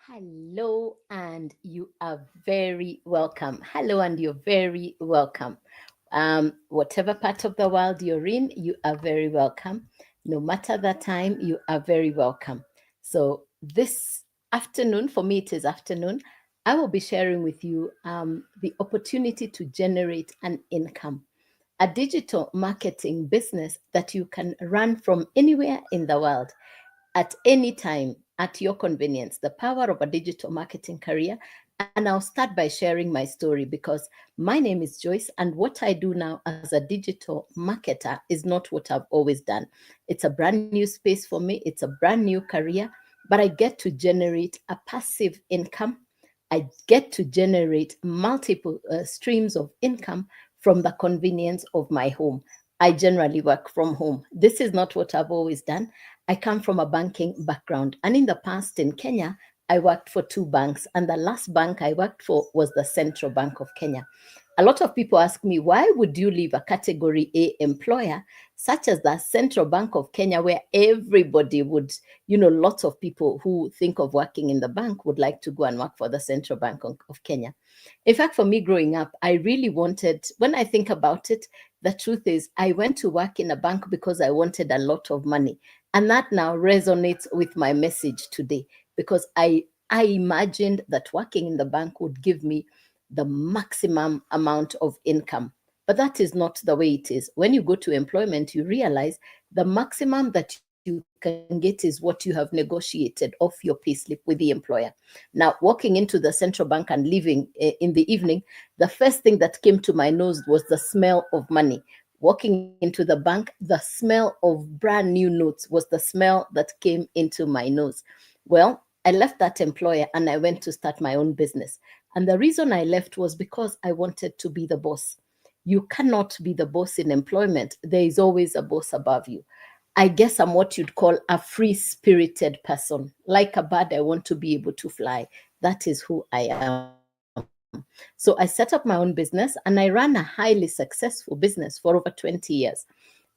Hello, and you are very welcome. Hello, and you're very welcome. Whatever part of the world you're in, you are very welcome. No matter the time, you are very welcome. So, this afternoon, for me, it is afternoon, I will be sharing with you the opportunity to generate an income, a digital marketing business that you can run from anywhere in the world at any time at your convenience, the power of a digital marketing career. And I'll start by sharing my story because my name is Joyce, and what I do now as a digital marketer is not what I've always done. It's a brand new space for me, it's a brand new career, but I get to generate a passive income. I get to generate multiple streams of income from the convenience of my home. I generally work from home. This is not what I've always done. I come from a banking background. And in the past in Kenya, I worked for two banks. And the last bank I worked for was the Central Bank of Kenya. A lot of people ask me, why would you leave a category A employer such as the Central Bank of Kenya, where everybody would, lots of people who think of working in the bank would like to go and work for the Central Bank of Kenya. In fact, for me growing up, I really wanted, when I think about it, the truth is I went to work in a bank because I wanted a lot of money. And that now resonates with my message today because I imagined that working in the bank would give me the maximum amount of income. But that is not the way it is. When you go to employment, you realize the maximum that you can get is what you have negotiated off your payslip with the employer. Now, walking into the central bank and leaving in the evening, the first thing that came to my nose was the smell of money. Walking into the bank, the smell of brand new notes was the smell that came into my nose. Well, I left that employer and I went to start my own business. And the reason I left was because I wanted to be the boss. You cannot be the boss in employment. There is always a boss above you. I guess I'm what you'd call a free spirited person. Like a bird, I want to be able to fly. That is who I am. So I set up my own business and I ran a highly successful business for over 20 years.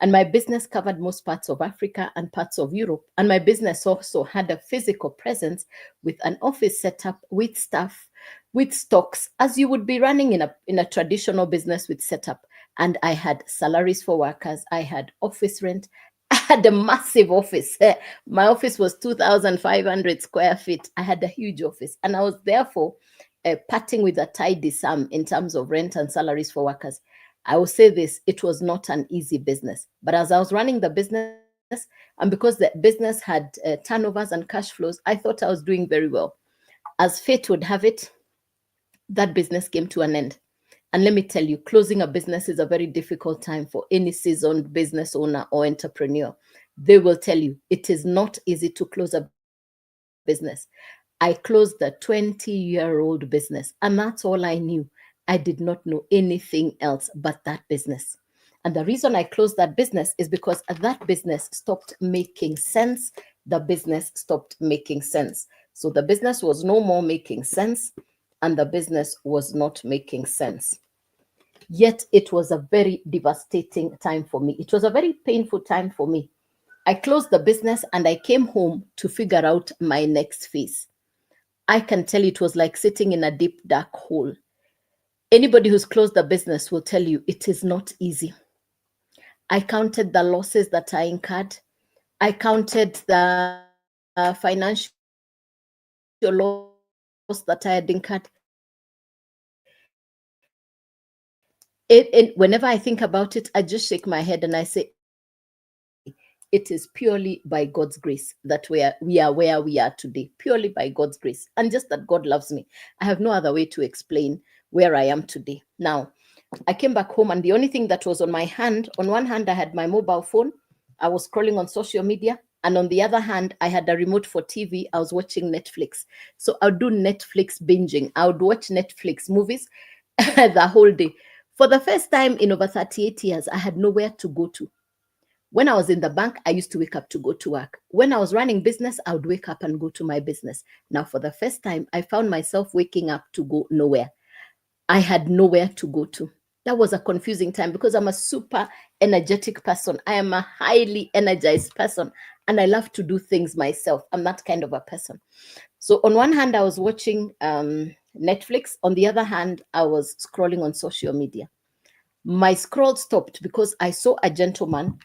And my business covered most parts of Africa and parts of Europe. And my business also had a physical presence with an office set up with staff, with stocks, as you would be running in a traditional business with setup. And I had salaries for workers, I had office rent, I had a massive office. My office was 2,500 square feet. I had a huge office, and I was therefore parting with a tidy sum in terms of rent and salaries for workers. I will say this, it was not an easy business. But as I was running the business, and because the business had turnovers and cash flows, I thought I was doing very well. As fate would have it, that business came to an end. And let me tell you, closing a business is a very difficult time for any seasoned business owner or entrepreneur. They will tell you it is not easy to close a business. I closed a 20-year-old business, and that's all I knew. I did not know anything else but that business. And the reason I closed that business is because that business stopped making sense. The business stopped making sense. So the business was no more making sense, and the business was not making sense. Yet it was a very devastating time for me. It was a very painful time for me. I closed the business and I came home to figure out my next phase. I can tell you it was like sitting in a deep, dark hole. Anybody who's closed the business will tell you it is not easy. I counted the losses that I incurred. I counted the financial loss that I had incurred. Whenever I think about it, I just shake my head and I say, it is purely by God's grace that we are where we are today. Purely by God's grace. And just that God loves me. I have no other way to explain where I am today. Now, I came back home, and the only thing that was on my hand, on one hand, I had my mobile phone. I was scrolling on social media. And on the other hand, I had a remote for TV. I was watching Netflix. So I would do Netflix binging. I would watch Netflix movies the whole day. For the first time in over 38 years, I had nowhere to go to. When I was in the bank, I used to wake up to go to work. When I was running business, I would wake up and go to my business. Now, for the first time, I found myself waking up to go nowhere. I had nowhere to go to. That was a confusing time because I'm a super energetic person. I am a highly energized person, and I love to do things myself. I'm that kind of a person. So on one hand, I was watching Netflix. On the other hand, I was scrolling on social media. My scroll stopped because I saw a gentleman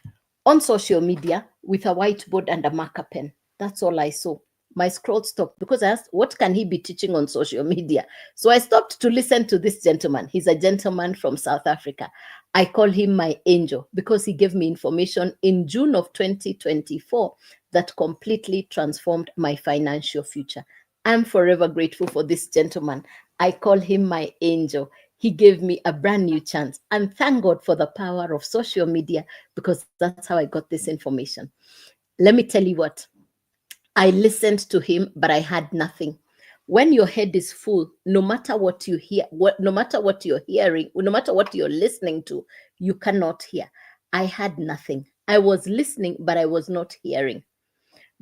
on social media with a whiteboard and a marker pen. That's all I saw. My scroll stopped because I asked, what can he be teaching on social media? So I stopped to listen to this gentleman. He's a gentleman from South Africa. I call him my angel because he gave me information in June of 2024 that completely transformed my financial future. I'm forever grateful for this gentleman. I call him my angel. He gave me a brand new chance. And thank God for the power of social media, because that's how I got this information. Let me tell you what, I listened to him, but I had nothing. When your head is full, no matter what you hear, no matter what you're hearing, no matter what you're listening to, you cannot hear. I had nothing. I was listening, but I was not hearing,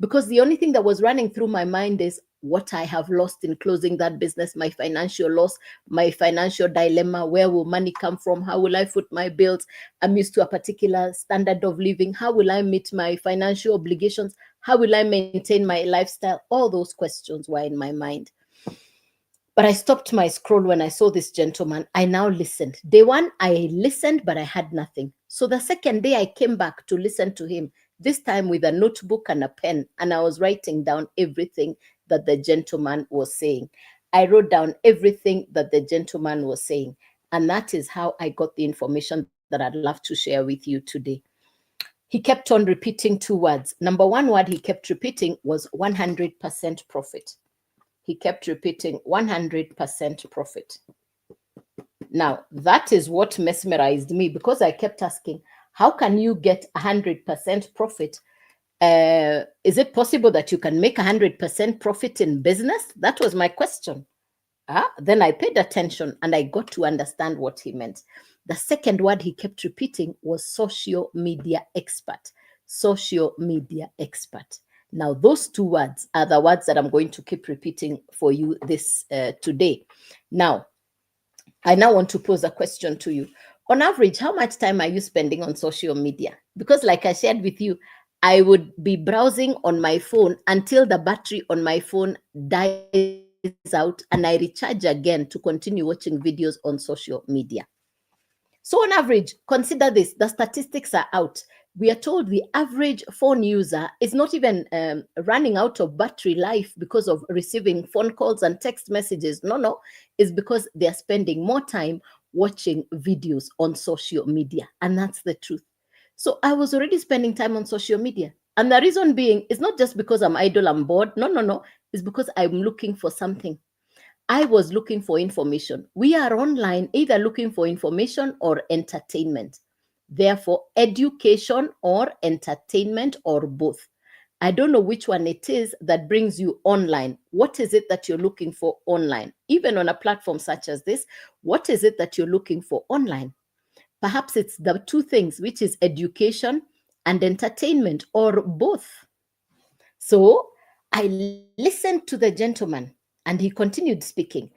because the only thing that was running through my mind is what I have lost in closing that business, my financial loss, my financial dilemma. Where will money come from? How will I foot my bills? I'm used to a particular standard of living. How will I meet my financial obligations? How will I maintain my lifestyle? All those questions were in my mind. But I stopped my scroll when I saw this gentleman. I now listened. Day one, I listened, but I had nothing. So the second day, I came back to listen to him, this time with a notebook and a pen, and I was writing down everything that the gentleman was saying. I wrote down everything that the gentleman was saying, and that is how I got the information that I'd love to share with you today. He kept on repeating two words. Number one word he kept repeating was 100% profit. He kept repeating 100% profit. Now, that is what mesmerized me, because I kept asking, how can you get 100% profit? Is it possible that you can make 100% profit in business? That was my question. Then I paid attention and I got to understand what he meant. The second word he kept repeating was social media expert. Social media expert. Now, those two words are the words that I'm going to keep repeating for you this today. Now, I now want to pose a question to you. On average, how much time are you spending on social media? Because like I shared with you, I would be browsing on my phone until the battery on my phone dies out and I recharge again to continue watching videos on social media. So on average, consider this, the statistics are out. We are told the average phone user is not even running out of battery life because of receiving phone calls and text messages. No, it's because they're spending more time watching videos on social media. And that's the truth. So I was already spending time on social media. And the reason being is not just because I'm idle, I'm bored. No. It's because I'm looking for something. I was looking for information. We are online either looking for information or entertainment. Therefore, education or entertainment or both. I don't know which one it is that brings you online. What is it that you're looking for online? Even on a platform such as this, what is it that you're looking for online? Perhaps it's the two things, which is education and entertainment, or both. So I listened to the gentleman and he continued speaking.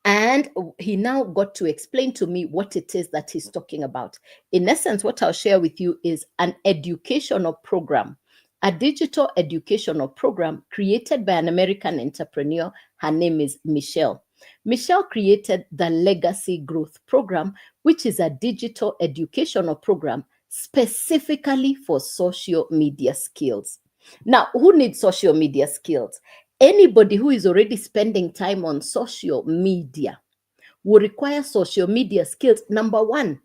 And he now got to explain to me what it is that he's talking about. In essence, what I'll share with you is an educational program, a digital educational program created by an American entrepreneur. Her name is Michelle. Michelle created the Legacy Growth Program, which is a digital educational program specifically for social media skills. Now, who needs social media skills? Anybody who is already spending time on social media will require social media skills. Number one,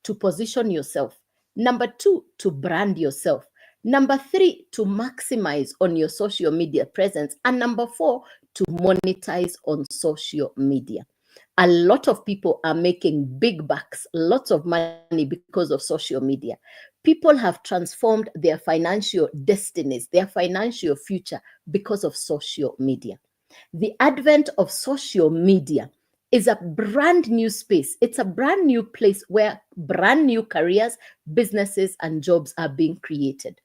to position yourself. Number two, to brand yourself. Number three, to maximize on your social media presence. And number four, to monetize on social media. A lot of people are making big bucks, lots of money because of social media. People have transformed their financial destinies, their financial future because of social media. The advent of social media is a brand new space. It's a brand new place where brand new careers, businesses, and jobs are being created.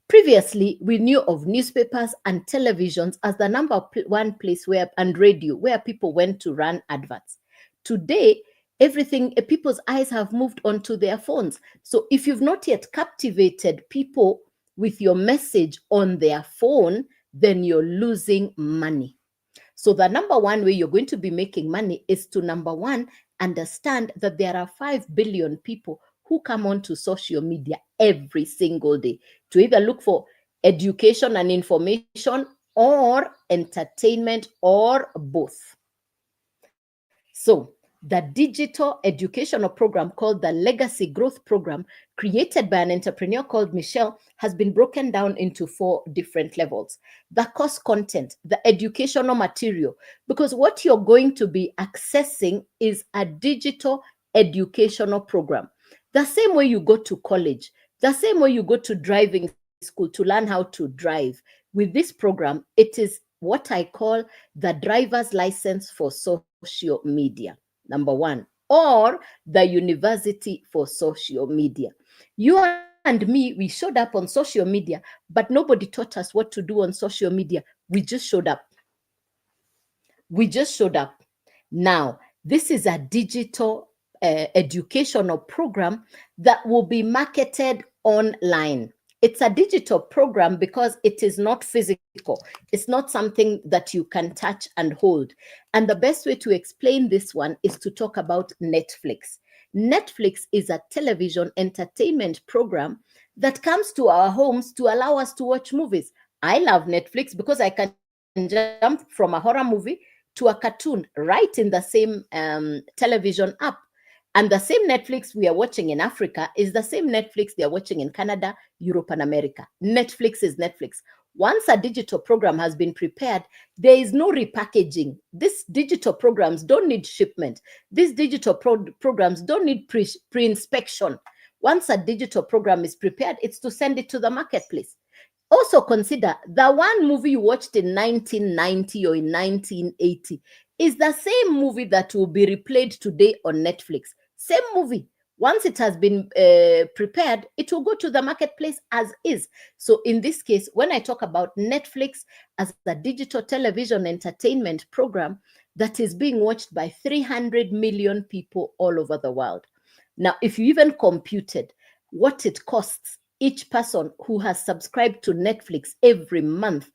Previously, we knew of newspapers and televisions as the number one place where, and radio, where people went to run adverts. Today, everything, people's eyes have moved onto their phones. So if you've not yet captivated people with your message on their phone, then you're losing money. So the number one way you're going to be making money is to, number one, understand that there are 5 billion people who come onto social media every single day to either look for education and information or entertainment or both. So the digital educational program called the Legacy Growth Program, created by an entrepreneur called Michelle, has been broken down into 4 different levels. The course content, the educational material, because what you're going to be accessing is a digital educational program. The same way you go to college, the same way you go to driving school to learn how to drive. With this program, it is what I call the driver's license for social media, number one, or the university for social media. You and me, we showed up on social media, but nobody taught us what to do on social media. We just showed up. We just showed up. Now, this is a digital educational program that will be marketed online. It's a digital program because it is not physical. It's not something that you can touch and hold. And the best way to explain this one is to talk about Netflix. Netflix is a television entertainment program that comes to our homes to allow us to watch movies. I love Netflix because I can jump from a horror movie to a cartoon right in the same television app. And the same Netflix we are watching in Africa is the same Netflix they are watching in Canada, Europe, and America. Netflix is Netflix. Once a digital program has been prepared, there is no repackaging. These digital programs don't need shipment. These digital programs don't need pre-inspection. Once a digital program is prepared, it's to send it to the marketplace. Also consider the one movie you watched in 1990 or in 1980 is the same movie that will be replayed today on Netflix. Same movie. Once it has been prepared, it will go to the marketplace as is. So in this case, when I talk about Netflix as a digital television entertainment program that is being watched by 300 million people all over the world. Now, if you even computed what it costs each person who has subscribed to Netflix every month,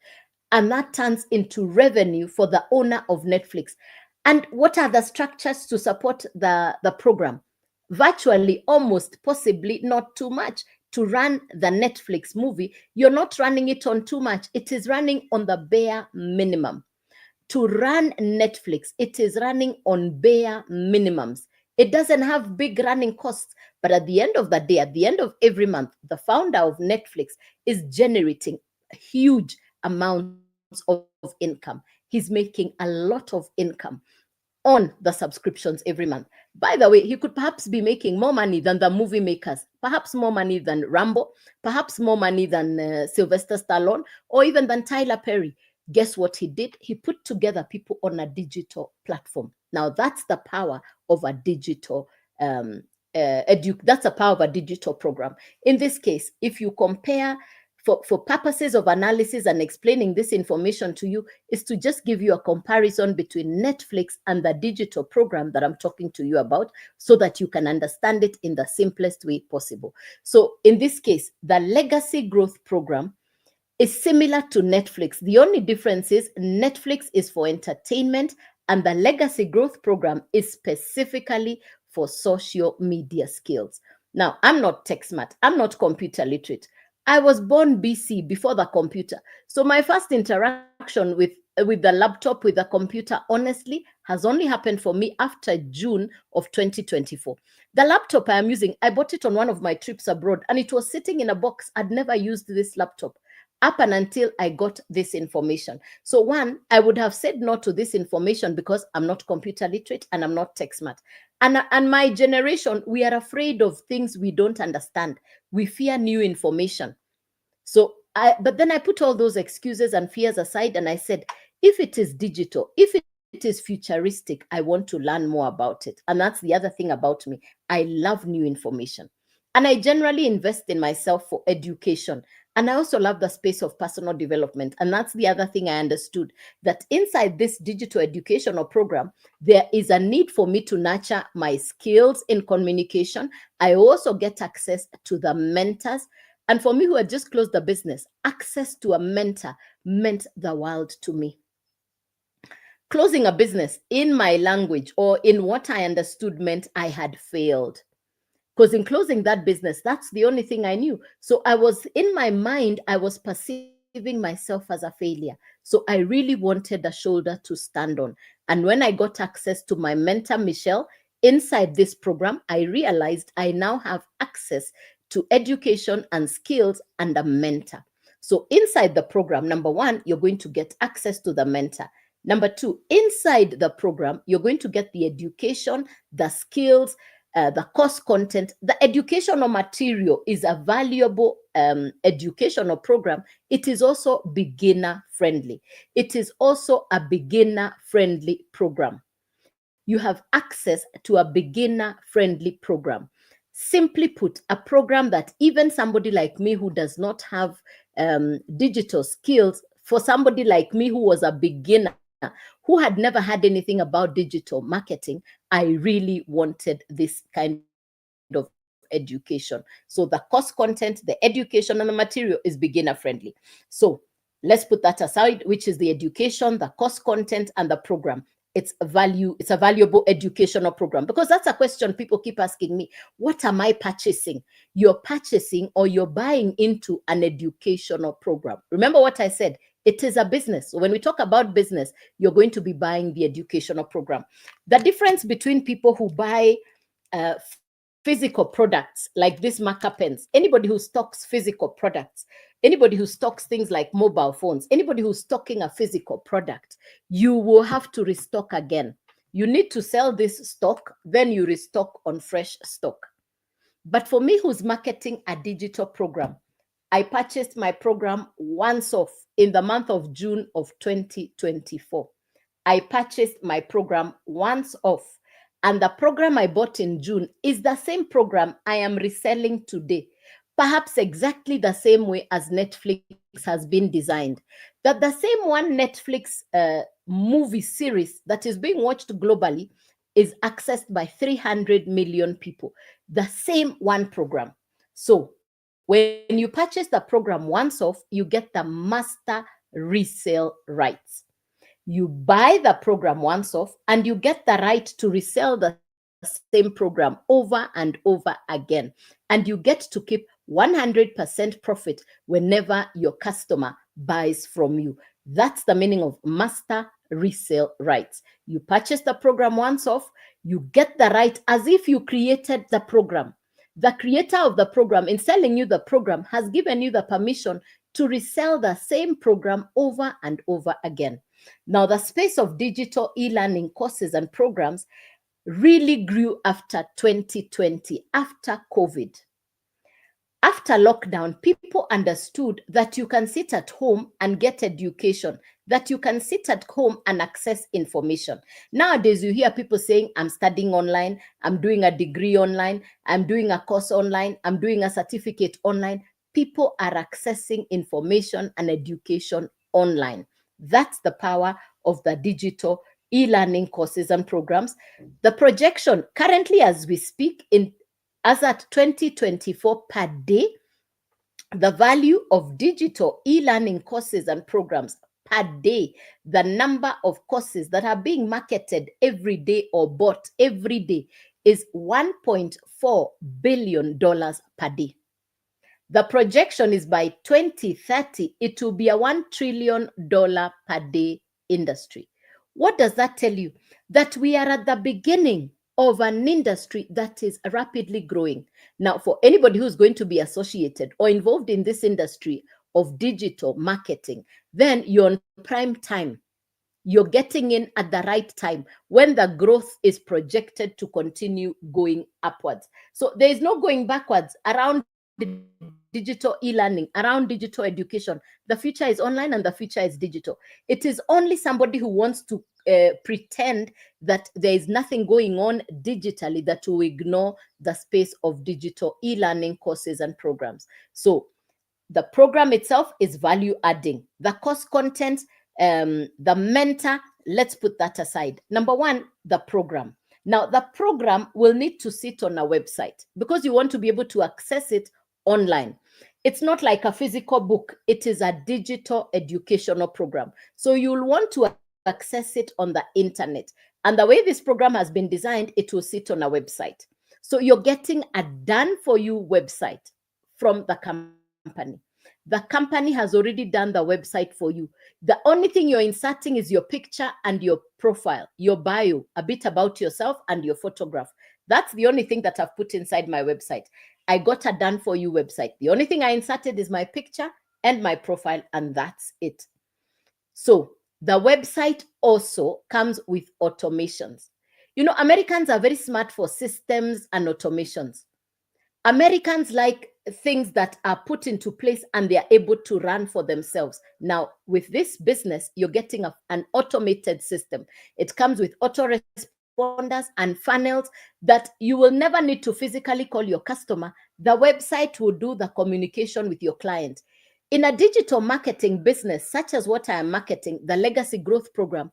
and that turns into revenue for the owner of Netflix. And what are the structures to support the program? Virtually, almost, possibly not too much. To run the Netflix movie, you're not running it on too much. It is running on the bare minimum. To run Netflix, it is running on bare minimums. It doesn't have big running costs. But at the end of the day, at the end of every month, the founder of Netflix is generating huge amounts of income. He's making a lot of income on the subscriptions every month. By the way, he could perhaps be making more money than the movie makers, perhaps more money than Rambo, perhaps more money than Sylvester Stallone, or even than Tyler Perry. Guess what he did? He put together people on a digital platform. Now that's the power of a digital that's a power of a digital program. In this case, if you compare, for purposes of analysis and explaining this information to you, is to just give you a comparison between Netflix and the digital program that I'm talking to you about, so that you can understand it in the simplest way possible. So in this case, the Legacy Growth Program is similar to Netflix. The only difference is Netflix is for entertainment and the Legacy Growth Program is specifically for social media skills. Now, I'm not tech smart. I'm not computer literate. I was born BC, before the computer. So my first interaction with the laptop, with the computer, honestly, has only happened for me after June of 2024. The laptop I am using, I bought it on one of my trips abroad and it was sitting in a box. I'd never used this laptop up and until I got this information. So one, I would have said no to this information because I'm not computer literate and I'm not tech smart. And my generation, we are afraid of things we don't understand. We fear new information. But then I put all those excuses and fears aside and I said, if it is digital, if it is futuristic, I want to learn more about it. And that's the other thing about me. I love new information. And I generally invest in myself for education. And I also love the space of personal development. And that's the other thing I understood, that inside this digital educational program, there is a need for me to nurture my skills in communication. I also get access to the mentors. And for me, who had just closed the business, access to a mentor meant the world to me. Closing a business in my language or in what I understood meant I had failed. Because in closing that business, that's the only thing I knew. So I was, in my mind, I was perceiving myself as a failure. So I really wanted a shoulder to stand on. And when I got access to my mentor, Michelle, inside this program, I realized I now have access to education and skills and a mentor. So inside the program, number one, you're going to get access to the mentor. Number two, inside the program, you're going to get the education, the skills, the course content. The educational material is a valuable educational program. It is also beginner friendly. It is also a beginner friendly program. You have access to a beginner friendly program. Simply put, a program that even somebody like me who does not have digital skills, for somebody like me who was a beginner, who had never had anything about digital marketing, I really wanted this kind of education. So the course content, the education, and the material is beginner friendly. So let's put that aside, which is the education, the course content, and the program. It's a valuable educational program, because that's a question people keep asking me. What am I purchasing? You're purchasing or you're buying into an educational program. Remember what I said? It is a business. So when we talk about business, you're going to be buying the educational program. The difference between people who buy physical products like this marker pens, anybody who stocks physical products, anybody who stocks things like mobile phones, anybody who's stocking a physical product, you will have to restock again. You need to sell this stock, then you restock on fresh stock. But for me, who's marketing a digital program, I purchased my program once off in the month of June of 2024. I purchased my program once off. And the program I bought in June is the same program I am reselling today. Perhaps exactly the same way as Netflix has been designed. That the same one Netflix movie series that is being watched globally is accessed by 300 million people. The same one program. So when you purchase the program once off, you get the master resale rights. You buy the program once off and you get the right to resell the same program over and over again. And you get to keep 100% profit whenever your customer buys from you. That's the meaning of master resale rights. You purchase the program once off, you get the right as if you created the program. The creator of the program, in selling you the program, has given you the permission to resell the same program over and over again. Now, the space of digital e-learning courses and programs really grew after 2020, after COVID. After lockdown, people understood that you can sit at home and get education, that you can sit at home and access information. Nowadays, you hear people saying, I'm studying online, I'm doing a degree online, I'm doing a course online, I'm doing a certificate online. People are accessing information and education online. That's the power of the digital e-learning courses and programs. The projection currently as we speak, as at 2024 per day, the value of digital e-learning courses and programs per day, the number of courses that are being marketed every day or bought every day, is $1.4 billion per day. The projection is by 2030, it will be a $1 trillion per day industry. What does that tell you? That we are at the beginning of an industry that is rapidly growing. Now, for anybody who's going to be associated or involved in this industry of digital marketing, then you're on prime time. You're getting in at the right time when the growth is projected to continue going upwards. So there is no going backwards around digital e-learning, around digital education. The future is online and the future is digital. It is only somebody who wants to pretend that there is nothing going on digitally that will ignore the space of digital e-learning courses and programs. So The program itself is value adding. The course content, the mentor, let's put that aside. Number one, the program. Now, the program will need to sit on a website because you want to be able to access it online. It's not like a physical book. It is a digital educational program. So you'll want to access it on the internet. And the way this program has been designed, it will sit on a website. So you're getting a done for you website from the company. The company has already done the website for you. The only thing you're inserting is your picture and your profile, your bio, a bit about yourself and your photograph. That's the only thing that I've put inside my website. I got a done for you website. The only thing I inserted is my picture and my profile, and that's it. So the website also comes with automations. You know, Americans are very smart for systems and automations. Americans like things that are put into place and they are able to run for themselves. Now, with this business, you're getting an automated system. It comes with autoresponders and funnels that you will never need to physically call your customer. The website will do the communication with your client. In a digital marketing business, such as what I am marketing, the Legacy Growth Program,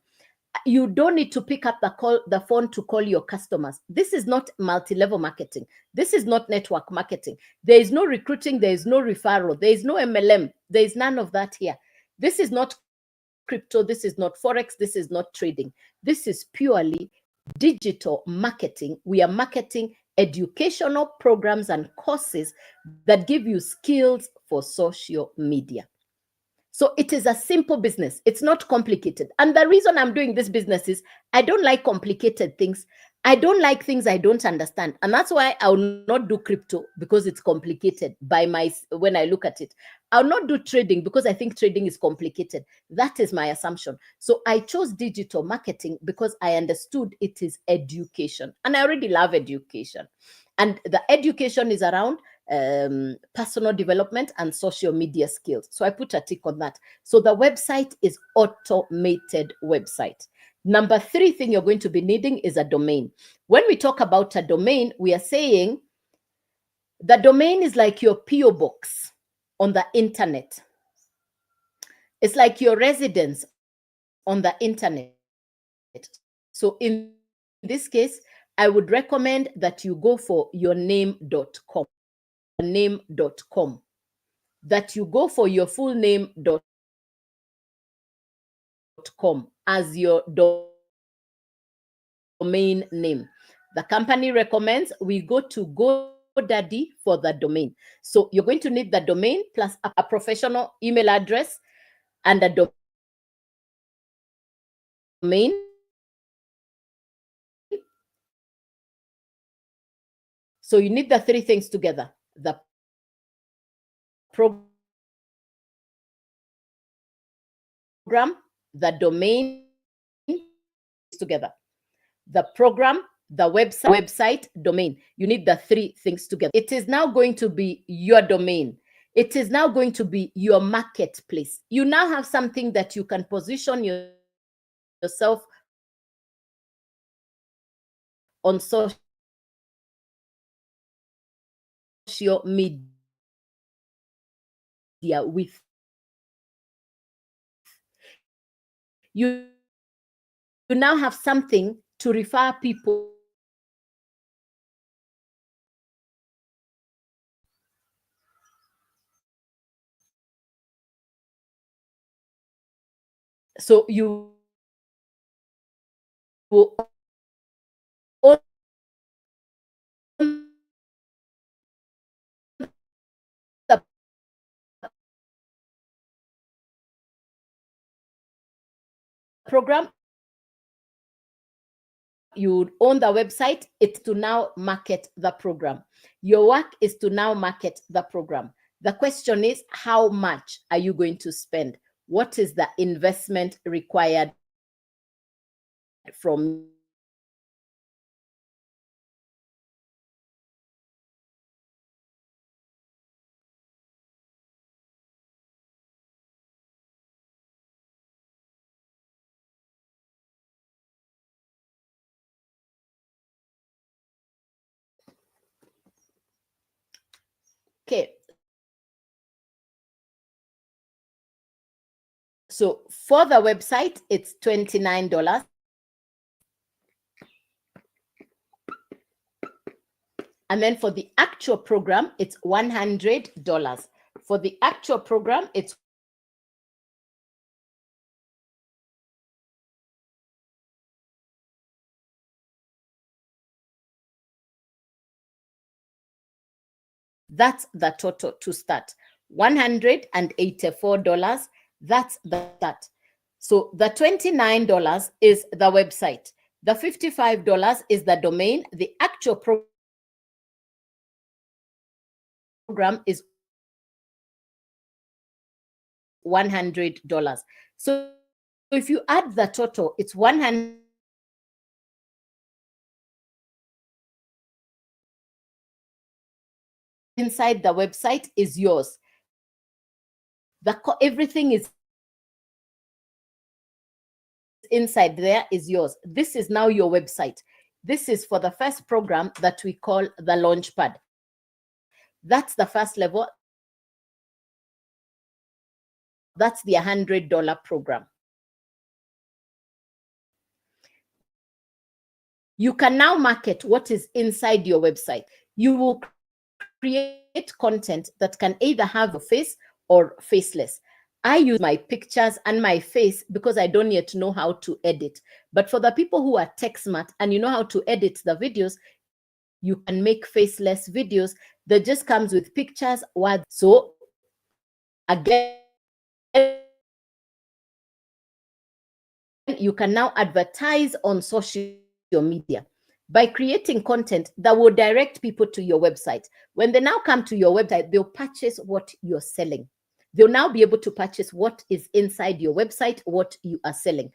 you don't need to pick up the phone to call your customers. This is not multi-level marketing. This is not network marketing. There is no recruiting. There is no referral. There is no MLM. There is none of that here. This is not crypto. This is not Forex. This is not trading. This is purely digital marketing. We are marketing educational programs and courses that give you skills for social media. So it is a simple business. It's not complicated. And the reason I'm doing this business is I don't like complicated things. I don't like things I don't understand. And that's why I'll not do crypto because it's complicated when I look at it. I'll not do trading because I think trading is complicated. That is my assumption. So I chose digital marketing because I understood it is education. And I already love education. And the education is around personal development and social media skills. So I put a tick on that. So the website is automated website. Number 3 thing you're going to be needing is a domain. When we talk about a domain, we are saying the domain is like your PO box on the internet. It's like your residence on the internet. So in this case, I would recommend that you go for yourname.com. That you go for your full name.com as your domain name. The company recommends we go to GoDaddy for the domain. So you're going to need the domain plus a professional email address and a domain. So you need the 3 things together: the program, the domain, together. The program, the website, domain. You need the 3 things together. It is now going to be your domain. It is now going to be your marketplace. You now have something that you can position yourself on social media with. You now have something to refer people so you will own the program, you would own the website. It's to now market the program. Your work is to now market the program. The question is, how much are you going to spend? What is the investment required from you? Okay, So for the website, it's $29. And then for the actual program, it's $100. For the actual program, it's that's the total to start. $184. That's the start. So the $29 is the website. The $55 is the domain. The actual program is $100. So if you add the total, it's 100. Inside the website is yours. Everything is inside there is yours. This is now your website. This is for the first program that we call the Launchpad. That's the first level. That's the $100 program. You can now market what is inside your website. You will create content that can either have a face or faceless. I use my pictures and my face because I don't yet know how to edit. But for the people who are tech smart and you know how to edit the videos, you can make faceless videos that just comes with pictures, words. So again, you can now advertise on social media by creating content that will direct people to your website. When they now come to your website, they'll purchase what you're selling. They'll now be able to purchase what is inside your website, what you are selling.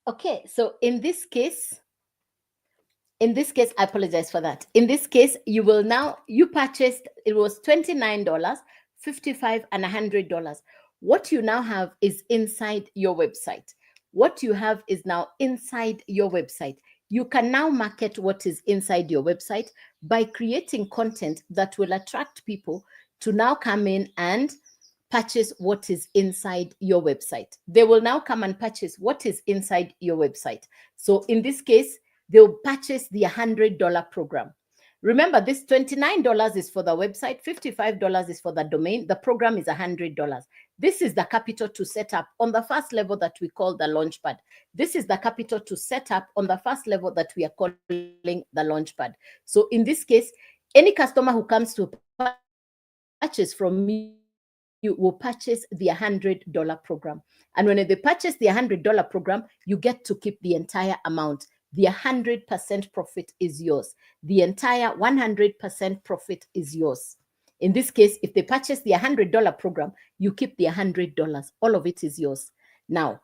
Okay, so in this case, I apologize for that. In this case, you will now, you purchased, it was $29, $55, and $100. What you now have is inside your website. What you have is now inside your website. You can now market what is inside your website by creating content that will attract people to now come in and purchase what is inside your website. They will now come and purchase what is inside your website. So in this case, they'll purchase the $100 program. Remember, this $29 is for the website, $55 is for the domain. The program is $100. This is the capital to set up on the first level that we call the launchpad. This is the capital to set up on the first level that we are calling the launchpad. So in this case, any customer who comes to purchase from you will purchase the $100 program. And when they purchase the $100 program, you get to keep the entire amount. The 100% profit is yours. The entire 100% profit is yours. In this case, if they purchase the $100 program, you keep the $100. All of it is yours. Now,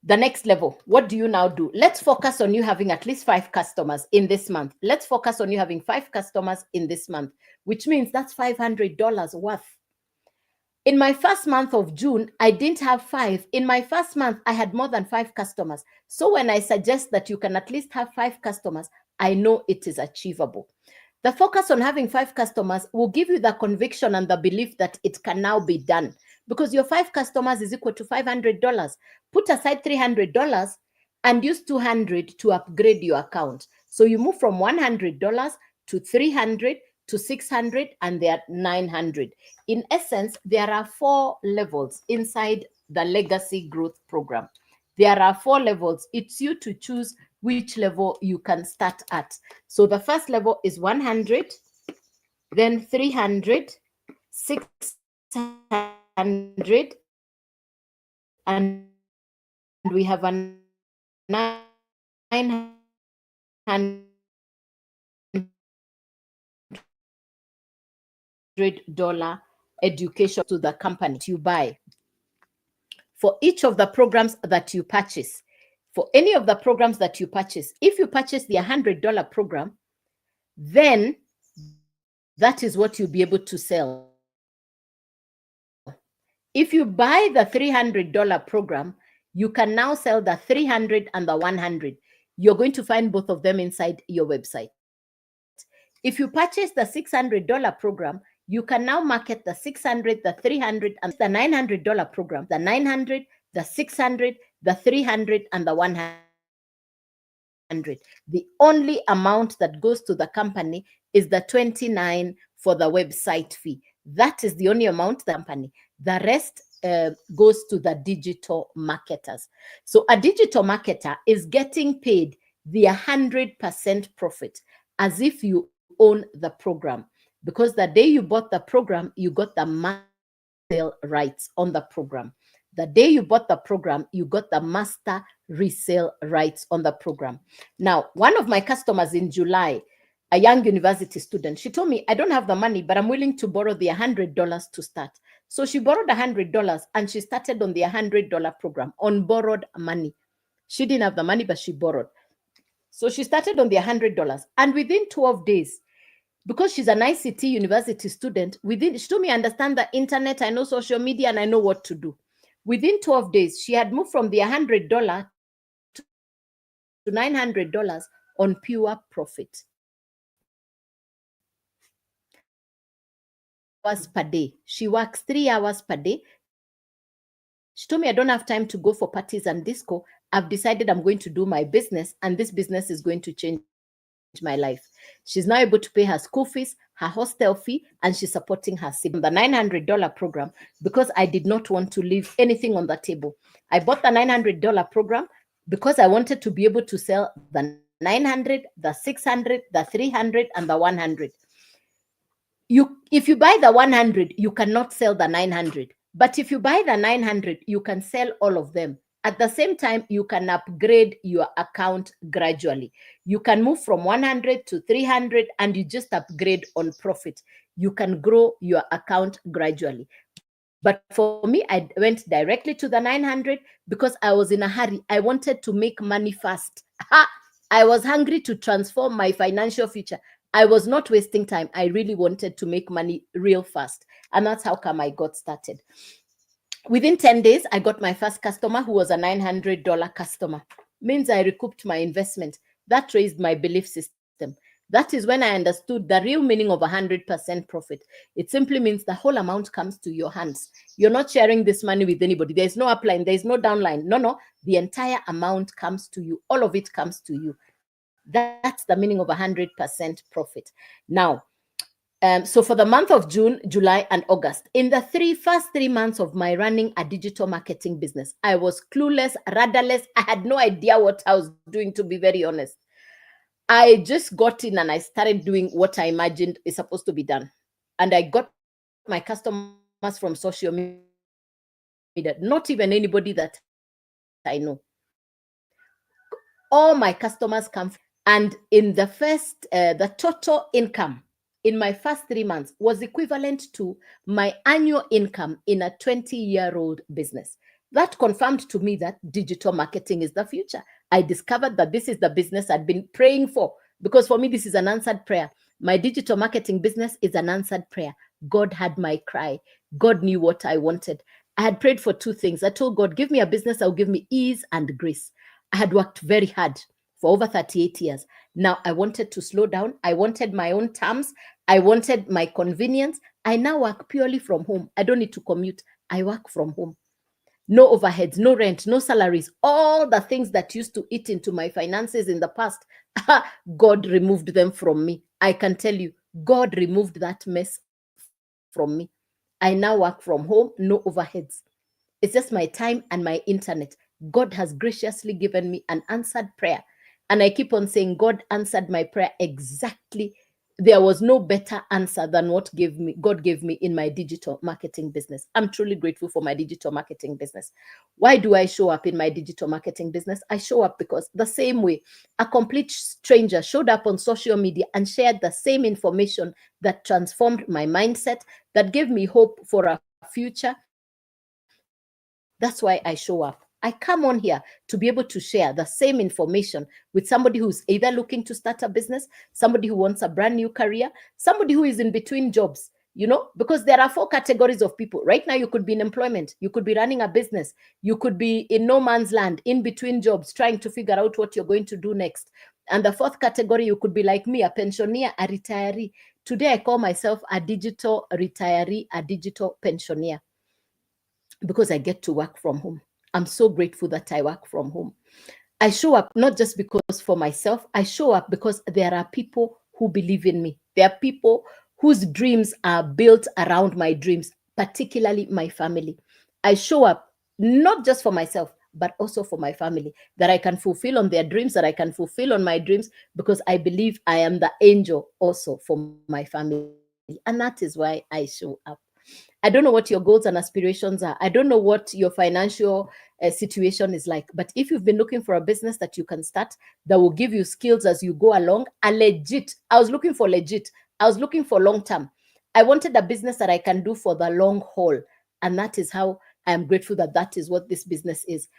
the next level, what do you now do? Let's focus on you having at least 5 customers in this month. Let's focus on you having 5 customers in this month, which means that's $500 worth. In my first month of June, I didn't have 5. In my first month, I had more than 5 customers. So when I suggest that you can at least have 5 customers, I know it is achievable. The focus on having 5 customers will give you the conviction and the belief that it can now be done, because your 5 customers is equal to $500. Put aside $300 and use $200 to upgrade your account. So you move from $100 to $300 to $600 and they are $900. In essence, there are 4 levels inside the Legacy Growth Program. There are 4 levels. It's you to choose which level you can start at. So the first level is 100, then 300, 600, and we have a $900 education to the company you buy. For each of the programs that you purchase, for any of the programs that you purchase, if you purchase the $100 program, then that is what you'll be able to sell. If you buy the $300 program, you can now sell the 300 and the 100. You're going to find both of them inside your website. If you purchase the $600 program, you can now market the 600, the 300, and the $900 program, the 900, the 600, the 300, and the 100. The only amount that goes to the company is the $29 for the website fee. That is the only amount the company. The rest goes to the digital marketers. So a digital marketer is getting paid the 100% profit as if you own the program, because the day you bought the program, you got the master sale rights on the program. The day you bought the program, you got the master resale rights on the program. Now, one of my customers in July, a young university student, she told me, I don't have the money, but I'm willing to borrow the $100 to start. So she borrowed $100 and she started on the $100 program on borrowed money. She didn't have the money, but she borrowed. So she started on the $100, and within 12 days, because she's an ICT university student, she told me, I understand the internet, I know social media, and I know what to do. Within 12 days, she had moved from the $100 to $900 on pure profit. Hours per day. She works 3 hours per day. She told me, I don't have time to go for parties and disco. I've decided I'm going to do my business, and this business is going to change my life. She's now able to pay her school fees, her hostel fee, and she's supporting her sibling. The $900 program, because I did not want to leave anything on the table. I bought the $900 program because I wanted to be able to sell the 900, the 600, the 300, and the 100. If you buy the 100, you cannot sell the 900. But if you buy the 900, you can sell all of them. At the same time, you can upgrade your account gradually. You can move from 100 to 300 and you just upgrade on profit. You can grow your account gradually. But for me, I went directly to the 900 because I was in a hurry. I wanted to make money fast. I was hungry to transform my financial future. I was not wasting time. I really wanted to make money real fast. And that's how come I got started. Within 10 days, I got my first customer who was a $900 customer. Means I recouped my investment. That raised my belief system. That is when I understood the real meaning of 100% profit. It simply means the whole amount comes to your hands. You're not sharing this money with anybody. There's no upline, there's no downline. No. The entire amount comes to you. All of it comes to you. That's the meaning of 100% profit. Now, so for the month of June, July, and August, in the first 3 months of my running a digital marketing business, I was clueless, rudderless. I had no idea what I was doing, to be very honest. I just got in and I started doing what I imagined is supposed to be done. And I got my customers from social media, not even anybody that I know. All my customers come from social media. And in the total income in my first 3 months was equivalent to my annual income in a 20-year-old business. That confirmed to me that digital marketing is the future. I discovered that this is the business I'd been praying for, because for me, this is an answered prayer. My digital marketing business is an answered prayer. God had my cry. God knew what I wanted. I had prayed for two things. I told God, give me a business that will give me ease and grace. I had worked very hard for over 38 years. Now I wanted to slow down. I wanted my own terms. I wanted my convenience. I now work purely from home. I don't need to commute. I work from home. No overheads, no rent, no salaries. All the things that used to eat into my finances in the past, God removed them from me. I can tell you, God removed that mess from me. I now work from home, no overheads. It's just my time and my internet. God has graciously given me an answered prayer. And I keep on saying, God answered my prayer exactly. There was no better answer than what God gave me in my digital marketing business. I'm truly grateful for my digital marketing business. Why do I show up in my digital marketing business? I show up because the same way a complete stranger showed up on social media and shared the same information that transformed my mindset, that gave me hope for a future. That's why I show up. I come on here to be able to share the same information with somebody who's either looking to start a business, somebody who wants a brand new career, somebody who is in between jobs, because there are 4 categories of people. Right now, you could be in employment, you could be running a business, you could be in no man's land, in between jobs, trying to figure out what you're going to do next. And the 4th category, you could be like me, a pensioner, a retiree. Today, I call myself a digital retiree, a digital pensioner, because I get to work from home. I'm so grateful that I work from home. I show up not just because for myself, I show up because there are people who believe in me. There are people whose dreams are built around my dreams, particularly my family. I show up not just for myself, but also for my family, that I can fulfill on their dreams, that I can fulfill on my dreams, because I believe I am the angel also for my family. And that is why I show up. I don't know what your goals and aspirations are. I don't know what your financial situation is like. But if you've been looking for a business that you can start that will give you skills as you go along, I was looking for legit. I was looking for long term. I wanted a business that I can do for the long haul. And that is how I am grateful that that is what this business is.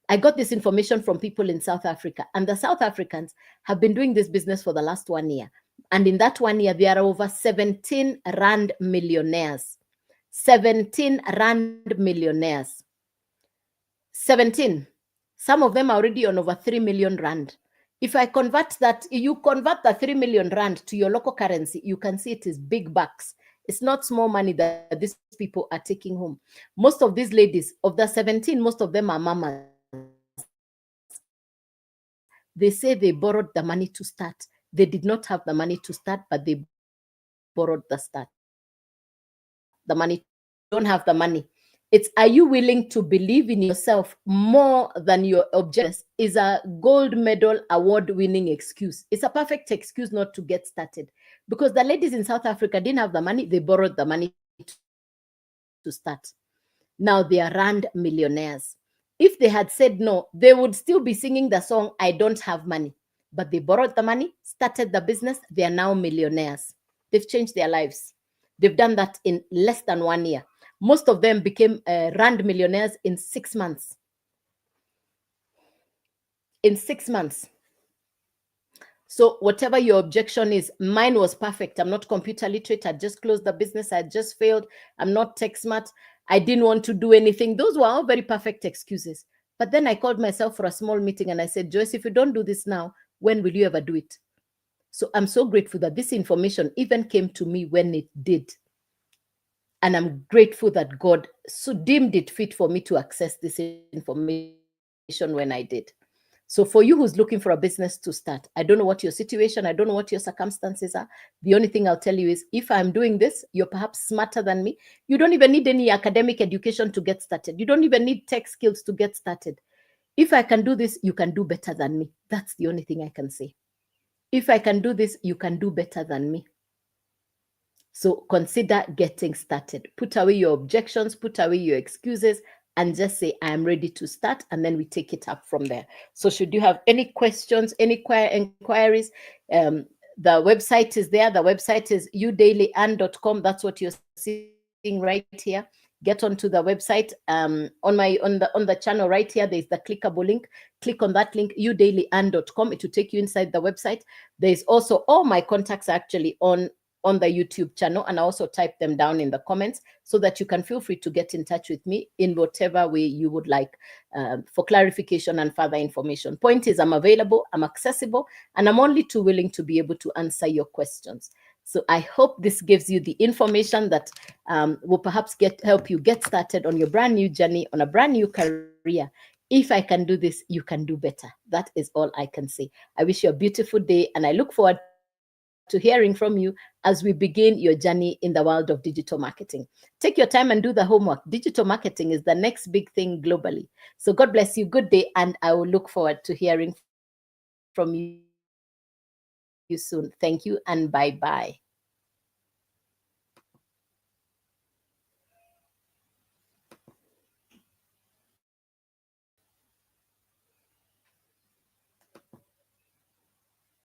I got this information from people in South Africa, and the South Africans have been doing this business for the last 1 year. And in that 1 year, there are over 17 Rand millionaires. 17 Rand millionaires. 17. Some of them are already on over 3 million Rand. If I convert that, you convert the 3 million Rand to your local currency, you can see it is big bucks. It's not small money that these people are taking home. Most of these ladies, of the 17, most of them are mamas. They say they borrowed the money to start. They did not have the money to start, but they borrowed the money to start. If you don't have the money, it's, are you willing to believe in yourself more than your objectives? Is a gold medal award winning excuse. It's a perfect excuse not to get started, because the ladies in South Africa didn't have the money. They borrowed the money to start. Now they are Rand millionaires. If they had said no, they would still be singing the song, I don't have money. But they borrowed the money, started the business. They are now millionaires. They've changed their lives. They've done that in less than 1 year. Most of them became Rand millionaires in 6 months. In 6 months. So whatever your objection is, mine was perfect. I'm not computer literate. I just closed the business. I just failed. I'm not tech smart. I didn't want to do anything. Those were all very perfect excuses. But then I called myself for a small meeting and I said, Joyce, if you don't do this now, when will you ever do it? So I'm so grateful that this information even came to me when it did. And I'm grateful that God so deemed it fit for me to access this information when I did. So for you who's looking for a business to start, I don't know what your situation, I don't know what your circumstances are. The only thing I'll tell you is, if I'm doing this, you're perhaps smarter than me. You don't even need any academic education to get started. You don't even need tech skills to get started. If I can do this, you can do better than me. That's the only thing I can say. If I can do this, you can do better than me. So consider getting started. Put away your objections, put away your excuses, and just say, I am ready to start. And then we take it up from there. So should you have any questions, any inquiries, the website is there. The website is udailyand.com. That's what you're seeing right here. Get onto the website. On the channel right here, there's the clickable link. Click on that link, udailyand.com. It will take you inside the website. There's also all my contacts actually on the YouTube channel, and I also type them down in the comments so that you can feel free to get in touch with me in whatever way you would like, for clarification and further information. Point is, I'm available, I'm accessible, and I'm only too willing to be able to answer your questions. So I hope this gives you the information that will perhaps help you get started on your brand new journey, on a brand new career. If I can do this, you can do better. That is all I can say. I wish you a beautiful day, and I look forward to hearing from you as we begin your journey in the world of digital marketing. Take your time and do the homework. Digital marketing is the next big thing globally. So God bless you. Good day, and I will look forward to hearing from you soon. Thank you, and bye-bye.